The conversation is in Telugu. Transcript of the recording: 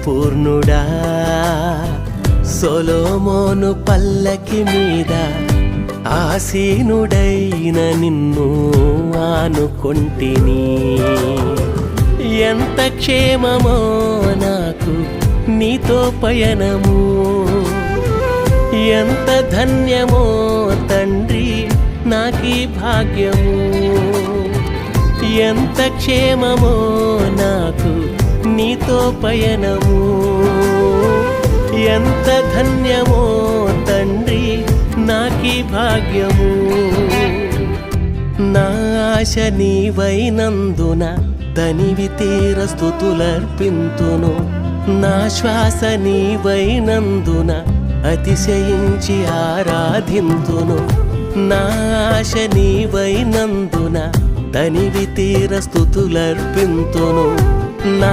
పూర్ణుడా సొలొమోను పల్లకి మీద ఆసీనుడైన నిన్ను ఆనుకొంటిని. ఎంత క్షేమమో నాకు నీతో పయనము, ఎంత ధన్యమో తండ్రి నాకీ భాగ్యము. ఎంత క్షేమమో నాకు నీతో పయనము, ఎంత ధన్యమో తండ్రి నాకీ భాగ్యము. నా ఆశ నీవైనందున తనివి తీర స్తుతులర్పింతును. నా శ్వాస నీవైనందున అతిశయించి ఆరాధింతును. నా ఆశ నీవైనందున తనివి తీర స్తుతులర్పింతును. నా